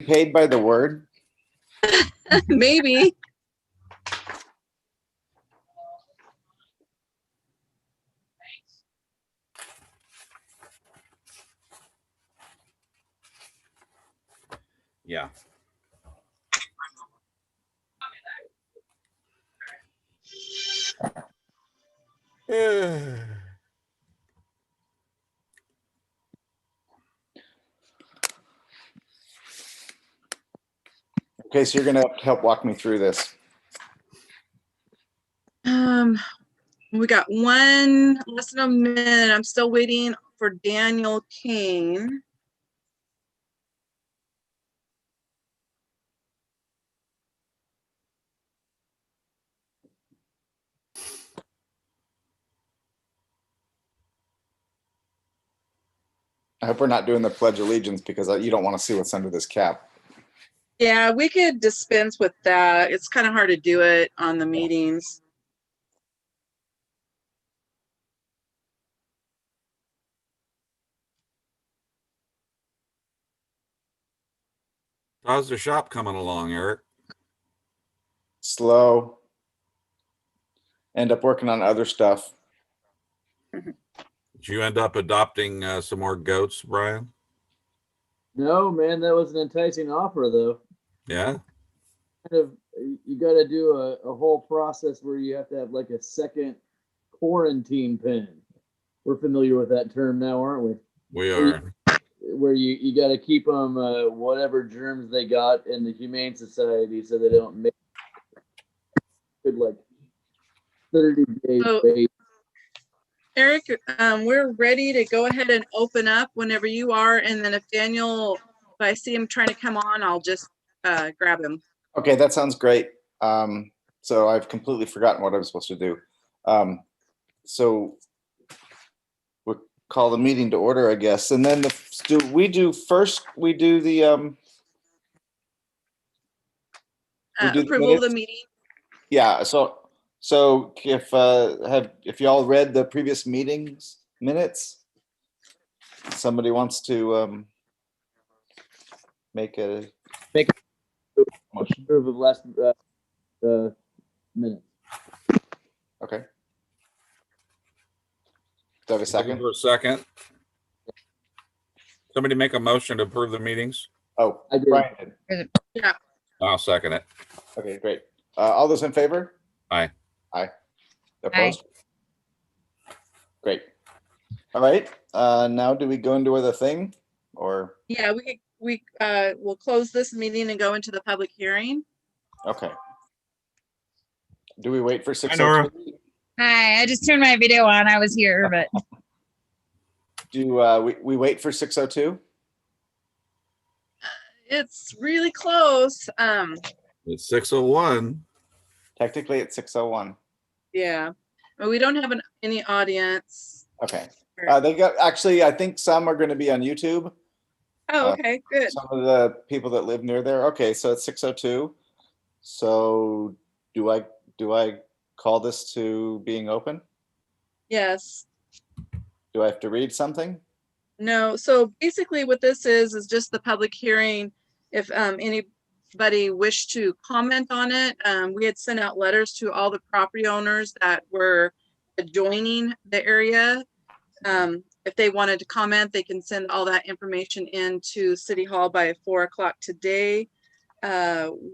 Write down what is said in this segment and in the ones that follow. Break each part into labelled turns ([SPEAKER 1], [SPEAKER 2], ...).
[SPEAKER 1] paid by the word?
[SPEAKER 2] Maybe.
[SPEAKER 3] Yeah.
[SPEAKER 1] Okay, so you're gonna help walk me through this.
[SPEAKER 2] We got one less than a minute. I'm still waiting for Daniel Kane.
[SPEAKER 1] I hope we're not doing the Pledge of Allegiance because you don't want to see what's under this cap.
[SPEAKER 2] Yeah, we could dispense with that. It's kind of hard to do it on the meetings.
[SPEAKER 3] How's the shop coming along, Eric?
[SPEAKER 1] Slow. End up working on other stuff.
[SPEAKER 3] Did you end up adopting some more goats, Brian?
[SPEAKER 4] No, man, that was an enticing offer, though.
[SPEAKER 3] Yeah.
[SPEAKER 4] Kind of, you got to do a whole process where you have to have like a second quarantine pen. We're familiar with that term now, aren't we?
[SPEAKER 3] We are.
[SPEAKER 4] Where you got to keep them whatever germs they got in the Humane Society so they don't make good like 30 days wait.
[SPEAKER 2] Eric, we're ready to go ahead and open up whenever you are. And then if Daniel, if I see him trying to come on, I'll just grab him.
[SPEAKER 1] Okay, that sounds great. So I've completely forgotten what I was supposed to do. So we'll call the meeting to order, I guess. And then we do the
[SPEAKER 2] approval of the meeting.
[SPEAKER 1] Yeah. So if y'all read the previous meetings minutes, somebody wants to make a
[SPEAKER 4] motion approve of last minute.
[SPEAKER 1] Okay. Do I have a second?
[SPEAKER 3] For a second. Somebody make a motion to approve the meetings.
[SPEAKER 1] Oh,
[SPEAKER 4] I did.
[SPEAKER 1] Brian did.
[SPEAKER 2] Yeah.
[SPEAKER 3] I'll second it.
[SPEAKER 1] Okay, great. All those in favor?
[SPEAKER 3] Aye.
[SPEAKER 1] Aye. Opposed? Aye. Great. All right. Now do we go into the thing or?
[SPEAKER 2] Yeah, we'll close this meeting and go into the public hearing.
[SPEAKER 1] Okay. Do we wait for 6:02?
[SPEAKER 3] Hi, Nora.
[SPEAKER 5] Hi, I just turned my video on. I was here, but
[SPEAKER 1] Do we wait for 6:02?
[SPEAKER 2] It's really close.
[SPEAKER 3] It's 6:01.
[SPEAKER 1] Technically, it's 6:01.
[SPEAKER 2] Yeah, but we don't have any audience.
[SPEAKER 1] Okay. They got actually. I think some are going to be on YouTube.
[SPEAKER 2] Oh, okay, good.
[SPEAKER 1] Some of the people that live near there. Okay, so it's 6:02. So do I call this to being open?
[SPEAKER 2] Yes.
[SPEAKER 1] Do I have to read something?
[SPEAKER 2] No. So basically what this is just the public hearing. If anybody wished to comment on it, we had sent out letters to all the property owners that were adjoining the area. If they wanted to comment, they can send all that information into City Hall by 4 o'clock today.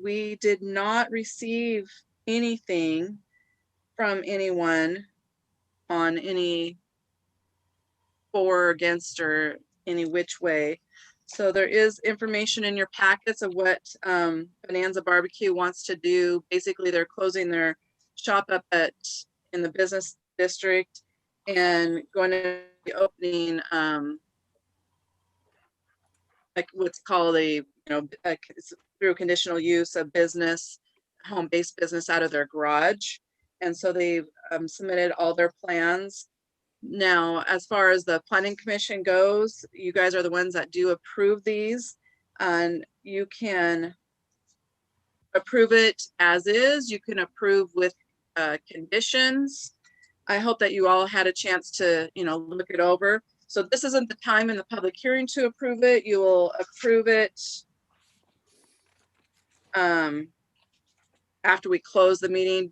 [SPEAKER 2] We did not receive anything from anyone on any for or against or any which way. So there is information in your packets of what Bonanza Barbecue wants to do. Basically, they're closing their shop up in the business district and going to be opening like what's called through conditional use of business, home-based business out of their garage. And so they've submitted all their plans. Now, as far as the planning commission goes, you guys are the ones that do approve these, and you can approve it as is. You can approve with conditions. I hope that you all had a chance to, look it over. So this isn't the time in the public hearing to approve it. You will approve it after we close the meeting,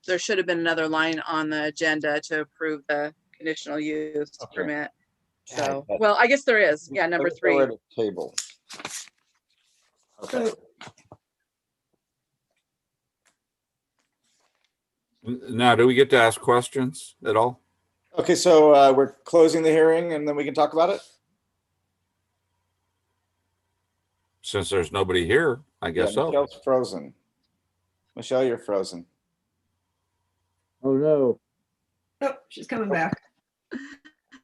[SPEAKER 2] there should have been another line on the agenda to approve the conditional use
[SPEAKER 1] Okay.
[SPEAKER 2] permit.
[SPEAKER 1] Yeah,
[SPEAKER 2] So,
[SPEAKER 1] but-
[SPEAKER 2] well, I guess there is. Yeah, number
[SPEAKER 1] Let's go
[SPEAKER 2] 3.
[SPEAKER 1] at a Table. Okay.
[SPEAKER 3] Now, do we get to ask questions at all?
[SPEAKER 1] Okay, so we're closing the hearing and then we can talk about it?
[SPEAKER 3] Since there's nobody here, I guess
[SPEAKER 1] Yeah,
[SPEAKER 3] so.
[SPEAKER 1] Michelle's frozen. Michelle, you're frozen.
[SPEAKER 4] Oh no.
[SPEAKER 6] Oh, she's coming back.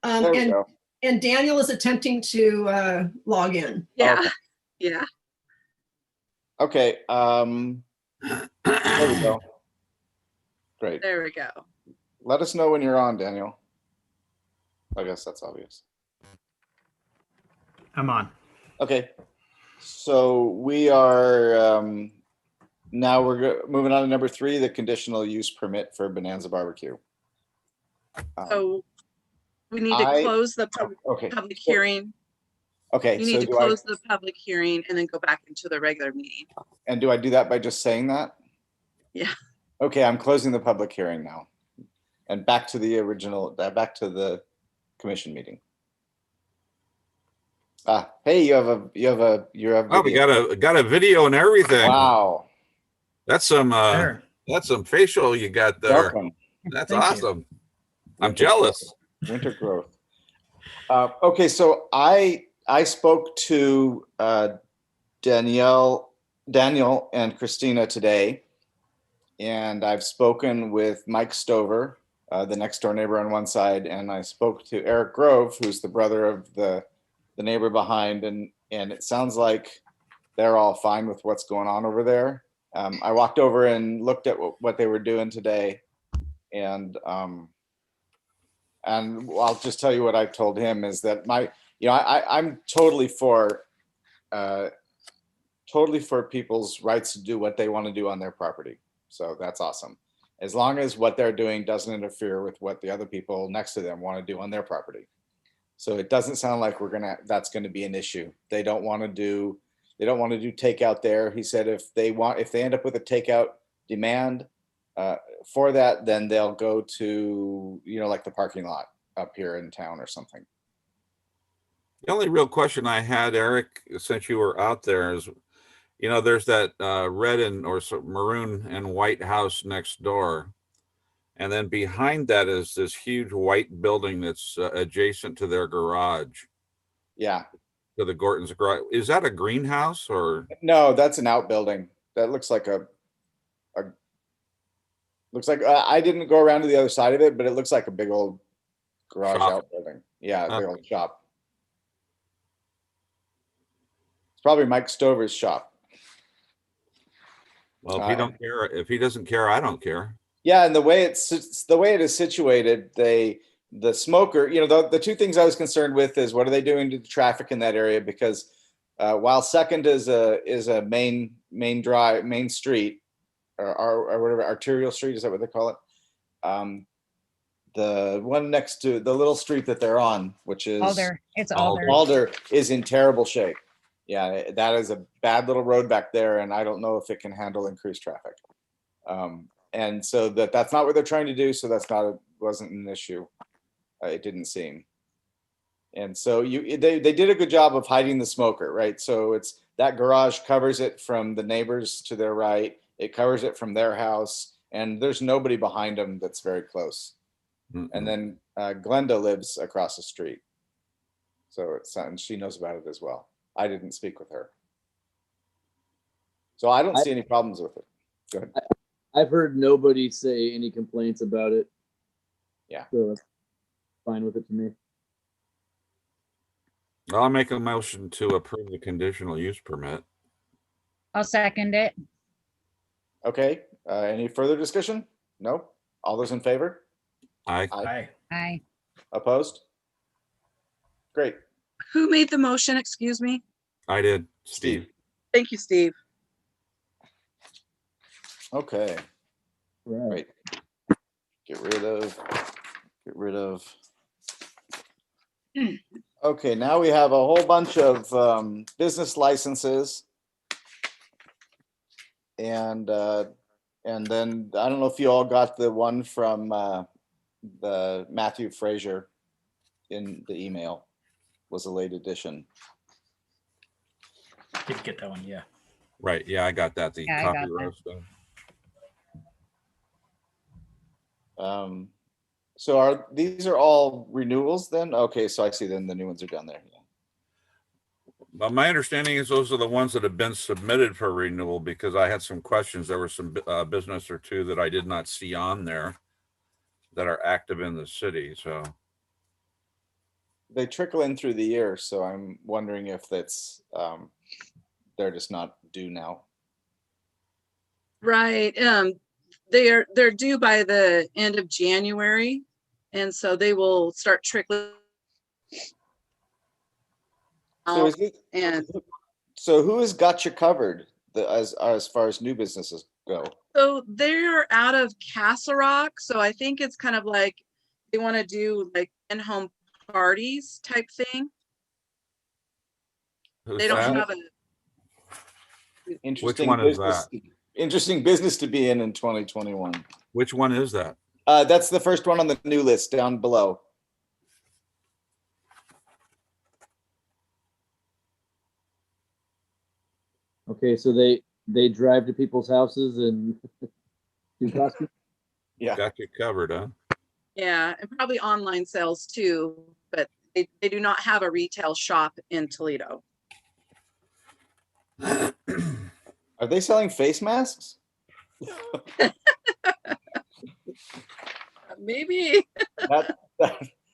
[SPEAKER 1] There we
[SPEAKER 6] And
[SPEAKER 1] go.
[SPEAKER 6] Daniel is attempting to log in.
[SPEAKER 2] Yeah,
[SPEAKER 1] Okay.
[SPEAKER 2] yeah.
[SPEAKER 1] Okay, there we go. Great.
[SPEAKER 2] There we go.
[SPEAKER 1] Let us know when you're on, Daniel. I guess that's obvious.
[SPEAKER 7] I'm on.
[SPEAKER 1] Okay, so we are now moving on to number 3, the conditional use permit for Bonanza Barbecue.
[SPEAKER 2] So we need to
[SPEAKER 1] I-
[SPEAKER 2] close the
[SPEAKER 1] Okay.
[SPEAKER 2] public hearing.
[SPEAKER 1] Okay,
[SPEAKER 2] You
[SPEAKER 1] so
[SPEAKER 2] need to
[SPEAKER 1] do I,
[SPEAKER 2] close the public hearing and then go back into the regular meeting.
[SPEAKER 1] and do I do that by just saying that?
[SPEAKER 2] Yeah.
[SPEAKER 1] Okay, I'm closing the public hearing now. And back to the original, back to the commission meeting. Hey, you have
[SPEAKER 3] Oh, we
[SPEAKER 1] video.
[SPEAKER 3] got a video and everything.
[SPEAKER 1] Wow,
[SPEAKER 3] That's some
[SPEAKER 7] There.
[SPEAKER 3] that's some facial you got there.
[SPEAKER 1] welcome.
[SPEAKER 3] That's
[SPEAKER 7] Thank you.
[SPEAKER 3] awesome. I'm jealous.
[SPEAKER 1] Winter growth. Okay, so I spoke to Daniel and Christina today, and I've spoken with Mike Stover, the next door neighbor on one side, and I spoke to Eric Grove, who's the brother of the neighbor behind, and it sounds like they're all fine with what's going on over there. I walked over and looked at what they were doing today, and I'll just tell you what I told him is that I'm totally for people's rights to do what they want to do on their property. So that's awesome. As long as what they're doing doesn't interfere with what the other people next to them want to do on their property. So it doesn't sound like that's going to be an issue. They don't want to do takeout there. He said if they end up with a takeout demand for that, then they'll go to, like the parking lot up here in town or something.
[SPEAKER 3] The only real question I had, Eric, since you were out there is, there's that red or maroon and white house next door. And then behind that is this huge white building that's adjacent to their garage,
[SPEAKER 1] Yeah.
[SPEAKER 3] to the Gorton's garage. Is that a greenhouse or?
[SPEAKER 1] No, that's an outbuilding. That looks like I didn't go around to the other side of it, but it looks like a big old garage
[SPEAKER 3] Shop.
[SPEAKER 1] outbuilding. Yeah, a big
[SPEAKER 3] Huh.
[SPEAKER 1] old shop. It's probably Mike Stover's shop.
[SPEAKER 3] Well, if he don't care, if he doesn't care, I don't care.
[SPEAKER 1] Yeah, and the way it is situated, the smoker, the two things I was concerned with is what are they doing to the traffic in that area? Because while Second is a main street, or whatever, arterial street, is that what they call it? The one next to the little street that they're on, which is
[SPEAKER 5] Alder. It's
[SPEAKER 3] Alder.
[SPEAKER 5] Alder.
[SPEAKER 1] Alder, is in terrible shape. Yeah, that is a bad little road back there, and I don't know if it can handle increased traffic. And so that's not what they're trying to do. So wasn't an issue. It didn't seem. And so they did a good job of hiding the smoker, right? So it's that garage covers it from the neighbors to their right. It covers it from their house, and there's nobody behind them that's very close. And then Glenda lives across the street. So and she knows about it as well. I didn't speak with her. So I don't see any problems with it. Go ahead.
[SPEAKER 4] I've heard nobody say any complaints about it.
[SPEAKER 1] Yeah.
[SPEAKER 4] So that's fine with it to me.
[SPEAKER 3] I'll make a motion to approve the conditional use permit.
[SPEAKER 5] I'll second it.
[SPEAKER 1] Okay. Any further discussion? No? All those in favor?
[SPEAKER 3] Aye.
[SPEAKER 7] Hi.
[SPEAKER 5] Aye.
[SPEAKER 1] Opposed? Great.
[SPEAKER 2] Who made the motion? Excuse me.
[SPEAKER 3] I did.
[SPEAKER 1] Steve.
[SPEAKER 2] Thank you, Steve.
[SPEAKER 1] Okay.
[SPEAKER 4] Right.
[SPEAKER 1] Great. Get rid of. Okay, now we have a whole bunch of business licenses. And then I don't know if you all got the one from the Matthew Fraser in the email, was a late edition.
[SPEAKER 7] Did get that one, yeah.
[SPEAKER 3] Right. Yeah, I got that. The
[SPEAKER 5] Yeah, I
[SPEAKER 3] coffee
[SPEAKER 5] got that.
[SPEAKER 3] roaster.
[SPEAKER 1] So these are all renewals then? Okay, so I see then the new ones are down there. Yeah.
[SPEAKER 3] But my understanding is those are the ones that have been submitted for renewal, because I had some questions. There were some business or two that I did not see on there that are active in the city. So
[SPEAKER 1] They trickle in through the year, so I'm wondering if that's they're just not due now.
[SPEAKER 2] Right. They're due by the end of January, and so they will start trickling
[SPEAKER 1] So
[SPEAKER 2] out. And
[SPEAKER 1] so who has got you covered as far as new businesses go?
[SPEAKER 2] so they're out of Castle Rock, so I think it's kind of like they want to do like in-home parties type thing.
[SPEAKER 3] who's
[SPEAKER 2] They don't
[SPEAKER 3] that?
[SPEAKER 2] have a
[SPEAKER 1] Interesting
[SPEAKER 3] one is
[SPEAKER 1] business.
[SPEAKER 3] that?
[SPEAKER 1] Interesting business to be in 2021.
[SPEAKER 3] Which one is that?
[SPEAKER 1] That's the first one on the new list down below.
[SPEAKER 4] Okay, so they drive to people's houses and do costumes?
[SPEAKER 1] Yeah.
[SPEAKER 3] Got you covered, huh?
[SPEAKER 2] yeah, and probably online sales too, but they do not have a retail shop in Toledo.
[SPEAKER 1] Are they selling face masks?
[SPEAKER 2] Maybe.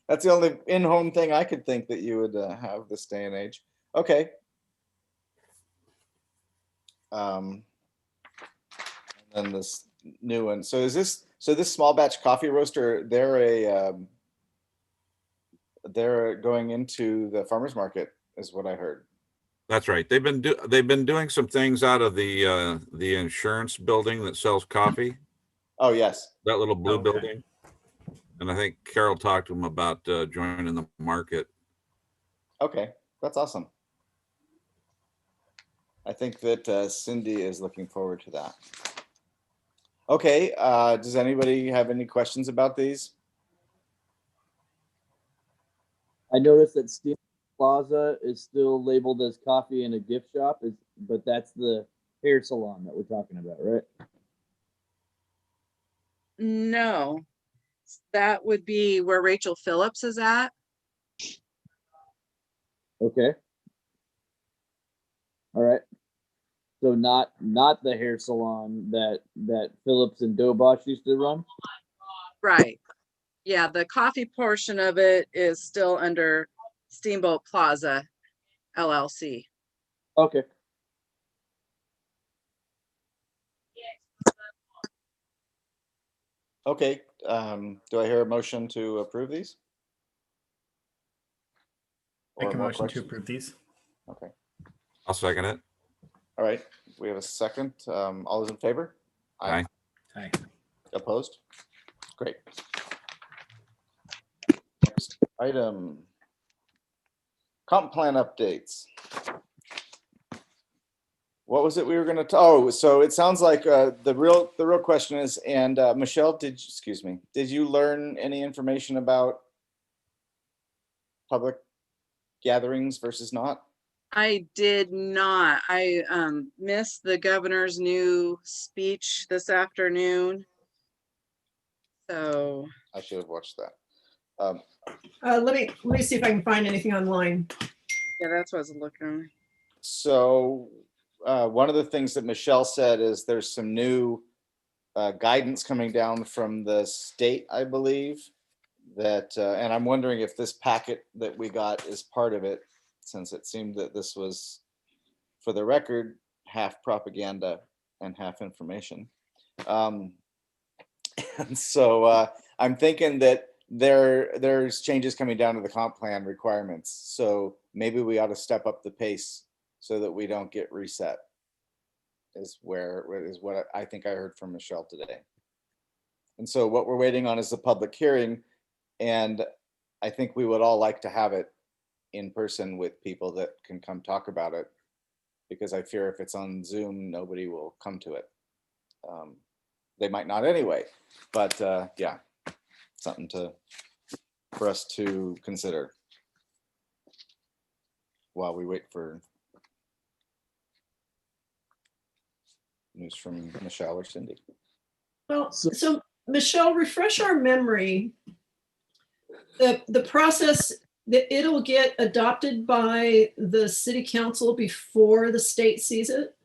[SPEAKER 1] That's the only in-home thing I could think that you would have this day and age. Okay. And then this new one. So this small batch coffee roaster, they're going into the farmers market is what I heard.
[SPEAKER 3] That's right. They've been doing some things out of the insurance building that sells coffee.
[SPEAKER 1] Oh, yes.
[SPEAKER 3] That little blue
[SPEAKER 7] Okay.
[SPEAKER 3] building. And I think Carol talked to him about joining the market.
[SPEAKER 1] Okay. That's awesome. I think that Cindy is looking forward to that. Okay. Does anybody have any questions about these?
[SPEAKER 4] I noticed that Steel Plaza is still labeled as coffee and a gift shop, but that's the hair salon that we're talking about, right?
[SPEAKER 2] No, that would be where Rachel Phillips is at.
[SPEAKER 4] Okay. All right. So not the hair salon that Phillips and Dobosh used to run?
[SPEAKER 2] Right. Yeah, the coffee portion of it is still under Steamboat Plaza LLC.
[SPEAKER 4] Okay.
[SPEAKER 1] Okay. Do I hear a motion to approve these?
[SPEAKER 7] Make
[SPEAKER 1] Or
[SPEAKER 7] a
[SPEAKER 1] more
[SPEAKER 7] motion to
[SPEAKER 1] questions?
[SPEAKER 7] approve these.
[SPEAKER 1] Okay.
[SPEAKER 3] I'll second it.
[SPEAKER 1] All right. We have a second. All those in favor?
[SPEAKER 3] Aye.
[SPEAKER 7] Aye.
[SPEAKER 1] Opposed? Great. Next item. Comp plan updates. What was it we were going to? Oh, so it sounds like the real question is, and Michelle, did you learn any information about public gatherings versus not?
[SPEAKER 2] I did not. I missed the governor's new speech this afternoon. So
[SPEAKER 1] I should have watched that.
[SPEAKER 6] Let me see if I can find anything online.
[SPEAKER 2] yeah, that's what I was looking.
[SPEAKER 1] So one of the things that Michelle said is there's some new guidance coming down from the state, I believe, that, and I'm wondering if this packet that we got is part of it, since it seemed that this was, for the record, half propaganda and half information. And so I'm thinking that there's changes coming down to the comp plan requirements. So maybe we ought to step up the pace so that we don't get reset, is what I think I heard from Michelle today. And so what we're waiting on is the public hearing. And I think we would all like to have it in person with people that can come talk about it. because I fear if it's on Zoom, nobody will come to it. They might not anyway, but yeah, something for us to consider while we wait for news from Michelle or Cindy.
[SPEAKER 6] Well, so Michelle, refresh our memory. The process that it'll get adopted by the city council before the state sees it?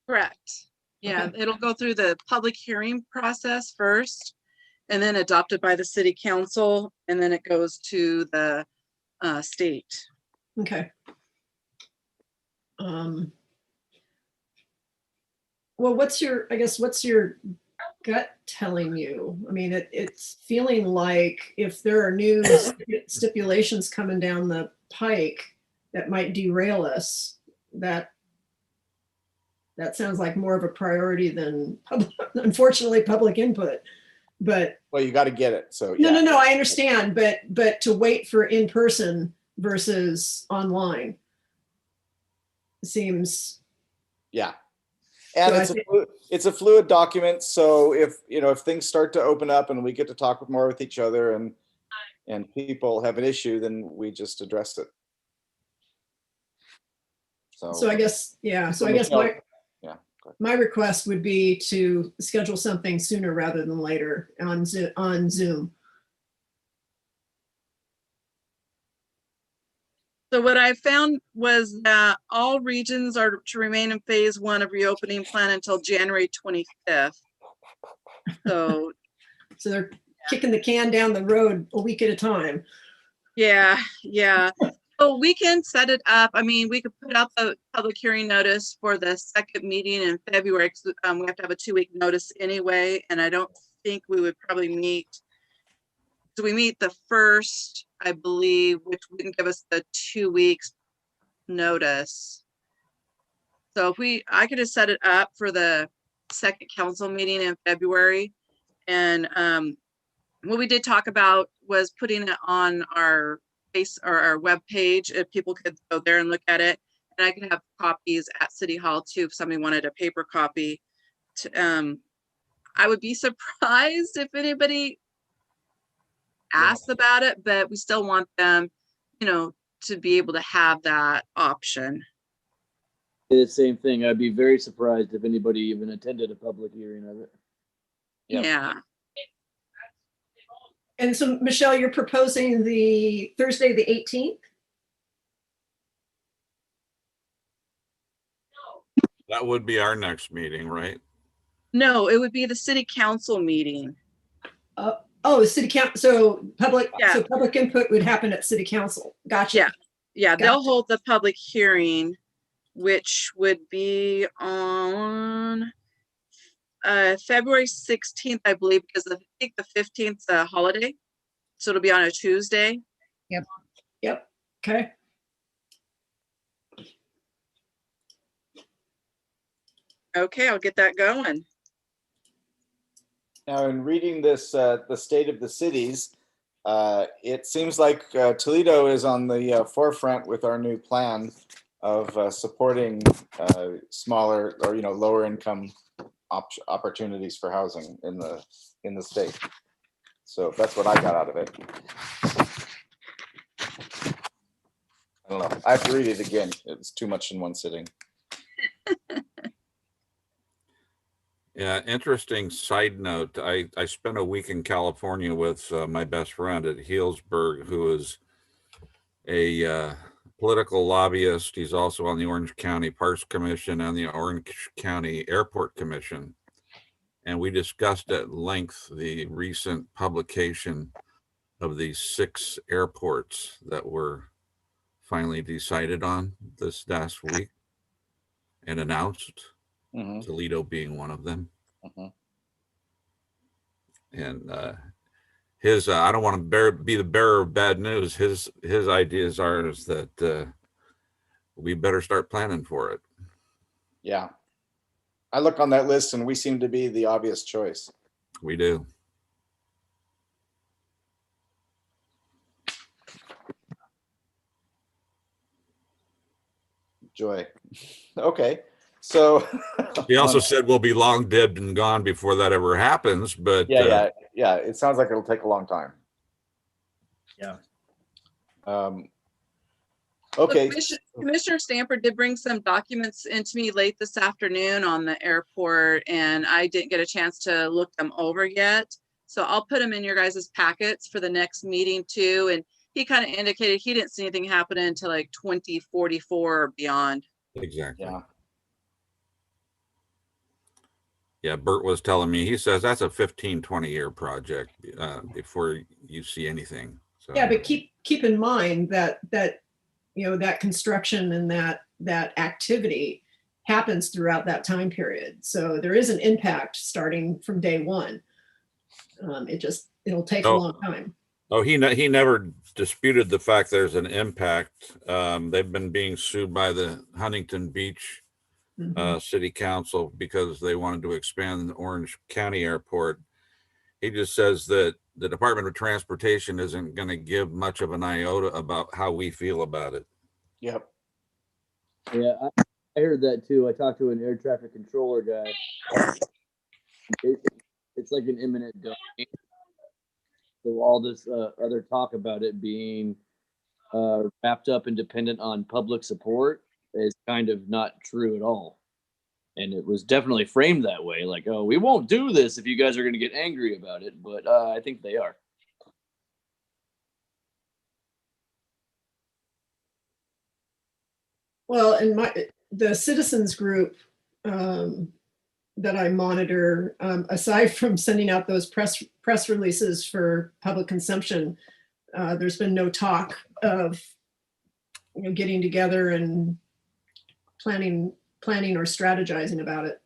[SPEAKER 2] Correct. Yeah,
[SPEAKER 6] Okay.
[SPEAKER 2] it'll go through the public hearing process first, and then adopted by the city council, and then it goes to the state.
[SPEAKER 6] Okay. Well, what's your gut telling you? I mean, it's feeling like if there are new stipulations coming down the pike that might derail us, that sounds like more of a priority than unfortunately public input. But
[SPEAKER 1] Well, you got to get it. So
[SPEAKER 6] no,
[SPEAKER 1] yeah.
[SPEAKER 6] no, I understand. But to wait for in person versus online seems.
[SPEAKER 1] Yeah. And
[SPEAKER 6] So
[SPEAKER 1] it's a fluid document. So if things start to open up and we get to talk more with each other and people have an issue, then we just address it.
[SPEAKER 6] So I guess, yeah. So I guess my request would be to schedule something sooner rather than later on Zoom.
[SPEAKER 2] So what I found was that all regions are to remain in phase 1 of reopening plan until January 25th. So
[SPEAKER 6] they're kicking the can down the road a week at a time.
[SPEAKER 2] yeah. So we can set it up. I mean, we could put out the public hearing notice for the second meeting in February. We have to have a 2-week notice anyway, and I don't think we would probably meet. So we meet the first, I believe, which wouldn't give us the 2 weeks notice. So I could just set it up for the second council meeting in February. And what we did talk about was putting it on our our web page, if people could go there and look at it. And I can have copies at City Hall too, if somebody wanted a paper copy. I would be surprised if anybody asked about it, but we still want them, to be able to have that option.
[SPEAKER 4] The same thing. I'd be very surprised if anybody even attended a public hearing of it.
[SPEAKER 1] Yep.
[SPEAKER 2] Yeah.
[SPEAKER 6] And so, Michelle, you're proposing the Thursday, the 18th?
[SPEAKER 3] That would be our next meeting, right?
[SPEAKER 2] No, it would be the city council meeting.
[SPEAKER 6] The city council. So public input would happen at city council. Gotcha.
[SPEAKER 2] Yeah.
[SPEAKER 6] Gotcha.
[SPEAKER 2] They'll hold the public hearing, which would be on February 16th, I believe, because I think the 15th is a holiday. So it'll be on a Tuesday.
[SPEAKER 6] Yep. Okay.
[SPEAKER 2] Okay, I'll get that going.
[SPEAKER 1] Now, in reading this, the state of the cities, it seems like Toledo is on the forefront with our new plan of supporting smaller or lower income opportunities for housing in the state. So that's what I got out of it. I don't know. I have to read it again. It's too much in one sitting.
[SPEAKER 3] Yeah, interesting side note. I spent a week in California with my best friend at Healdsburg, who is a political lobbyist. He's also on the Orange County Parks Commission and the Orange County Airport Commission. And we discussed at length the recent publication of these 6 airports that were finally decided on this last week and announced, Toledo being one of them. And his, I don't want to be the bearer of bad news. His ideas are is that we better start planning for it.
[SPEAKER 1] Yeah. I look on that list and we seem to be the obvious choice.
[SPEAKER 3] We do.
[SPEAKER 1] Joy. Okay, so.
[SPEAKER 3] He also said we'll be long dead and gone before that ever happens, but
[SPEAKER 1] Yeah, it sounds like it'll take a long time.
[SPEAKER 7] Yeah.
[SPEAKER 1] Okay,
[SPEAKER 2] Commissioner Stamper did bring some documents into me late this afternoon on the airport, and I didn't get a chance to look them over yet. So I'll put them in your guys' packets for the next meeting too. And he kind of indicated he didn't see anything happen until like 2044 or beyond.
[SPEAKER 3] exactly.
[SPEAKER 1] yeah,
[SPEAKER 3] Yeah, Bert was telling me, he says that's a 15-20 year project before you see anything. So
[SPEAKER 6] Yeah, but keep in mind that that construction and that activity happens throughout that time period. So there is an impact starting from day one. It'll take a long time.
[SPEAKER 3] Oh, he never disputed the fact there's an impact. They've been being sued by the Huntington Beach City Council because they wanted to expand the Orange County Airport. He just says that the Department of Transportation isn't going to give much of an iota about how we feel about it.
[SPEAKER 1] yep.
[SPEAKER 4] Yeah, I heard that too. I talked to an air traffic controller guy. It's like an imminent domain. So all this other talk about it being wrapped up and dependent on public support is kind of not true at all. And it was definitely framed that way, like, oh, we won't do this if you guys are going to get angry about it. But I think they are.
[SPEAKER 6] Well, and the citizens group that I monitor, aside from sending out those press releases for public consumption, there's been no talk of getting together and planning or strategizing about it.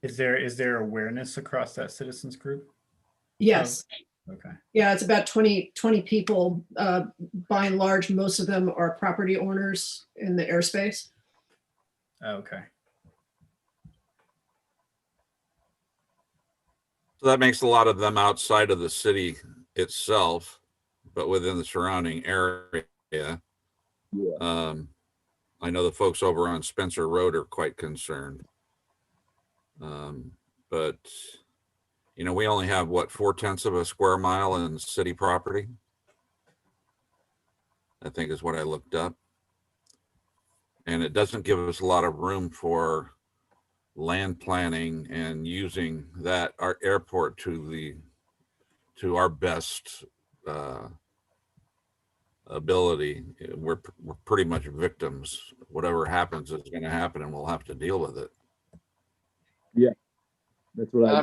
[SPEAKER 7] Is there awareness across that citizens group?
[SPEAKER 6] Yes.
[SPEAKER 7] Okay.
[SPEAKER 6] Yeah, it's about 20 people. By and large, most of them are property owners in the airspace.
[SPEAKER 7] Okay.
[SPEAKER 3] So that makes a lot of them outside of the city itself, but within the surrounding area.
[SPEAKER 4] Yeah.
[SPEAKER 3] I know the folks over on Spencer Road are quite concerned. But we only have what, 0.4 of a square mile in city property, I think is what I looked up. And it doesn't give us a lot of room for land planning and using our airport to our best ability. We're pretty much victims. Whatever happens is going to happen, and we'll have to deal with it.
[SPEAKER 4] Yeah, that's what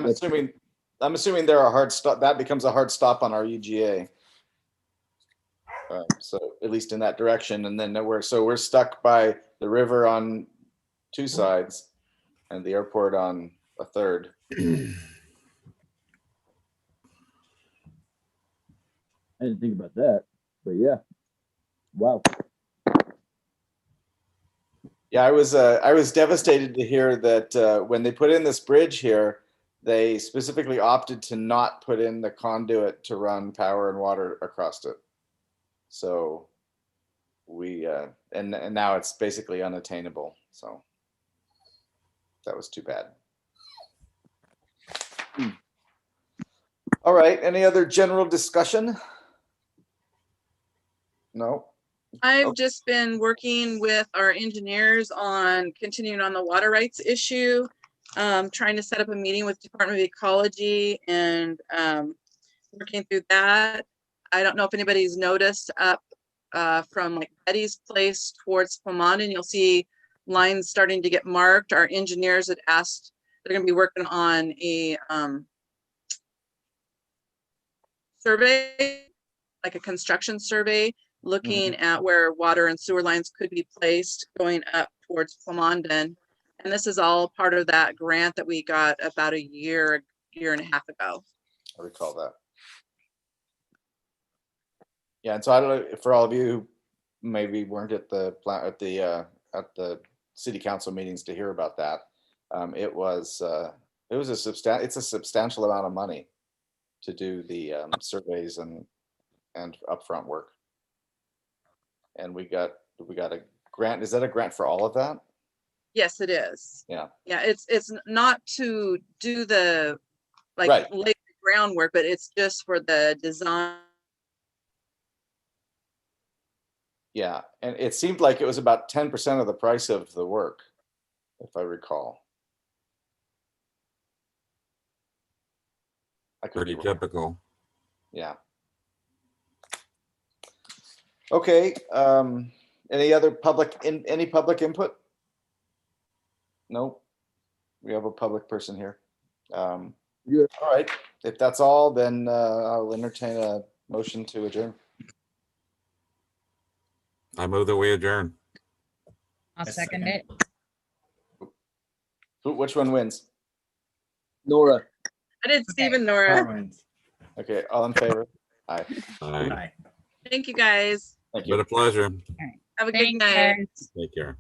[SPEAKER 1] I'm assuming they're a hard stop. That becomes a hard stop on our UGA. So at least in that direction, and then we're stuck by the river on 2 sides, and the airport on a third.
[SPEAKER 4] I didn't think about that, but yeah. Wow.
[SPEAKER 1] Yeah, I was devastated to hear that when they put in this bridge here, they specifically opted to not put in the conduit to run power and water across it. So we and now it's basically unattainable. So that was too bad. All right. Any other general discussion? No.
[SPEAKER 2] I've just been working with our engineers on continuing on the water rights issue, trying to set up a meeting with Department of Ecology and working through that. I don't know if anybody's noticed up from like Betty's place towards Clemont, you'll see lines starting to get marked. Our engineers had asked, they're going to be working on a survey, like a construction survey, looking at where water and sewer lines could be placed going up towards Clemondon. And this is all part of that grant that we got about a year and a half ago.
[SPEAKER 1] I recall that. Yeah, and so I don't know, for all of you who maybe weren't at the city council meetings to hear about that, it's a substantial amount of money to do the surveys and upfront work. And we got a grant. Is that a grant for all of that?
[SPEAKER 2] Yes, it is.
[SPEAKER 1] Yeah.
[SPEAKER 2] Yeah, it's not to do the, like,
[SPEAKER 1] Right.
[SPEAKER 2] lay the groundwork, but it's just for the design.
[SPEAKER 1] Yeah, and it seemed like it was about 10% of the price of the work, if I recall. I could be
[SPEAKER 3] Pretty
[SPEAKER 1] wrong.
[SPEAKER 3] typical.
[SPEAKER 1] Yeah. Okay, any other any public input? No, we have a public person here.
[SPEAKER 4] Yeah.
[SPEAKER 1] All right, if that's all, then I'll entertain a motion to adjourn.
[SPEAKER 3] I move that we adjourn.
[SPEAKER 5] I'll
[SPEAKER 7] A
[SPEAKER 5] second
[SPEAKER 7] second.
[SPEAKER 5] it.
[SPEAKER 1] Which one wins?
[SPEAKER 4] Nora.
[SPEAKER 2] I did
[SPEAKER 5] Okay.
[SPEAKER 2] Stephen, Nora.
[SPEAKER 7] Carmen's.
[SPEAKER 1] Okay, all in favor? Aye.
[SPEAKER 3] All right.
[SPEAKER 7] Aye.
[SPEAKER 2] Thank you, guys.
[SPEAKER 1] Thank you.
[SPEAKER 3] Been a pleasure.
[SPEAKER 2] Have a good
[SPEAKER 5] Thanks,
[SPEAKER 2] night.
[SPEAKER 5] guys.
[SPEAKER 3] Take care.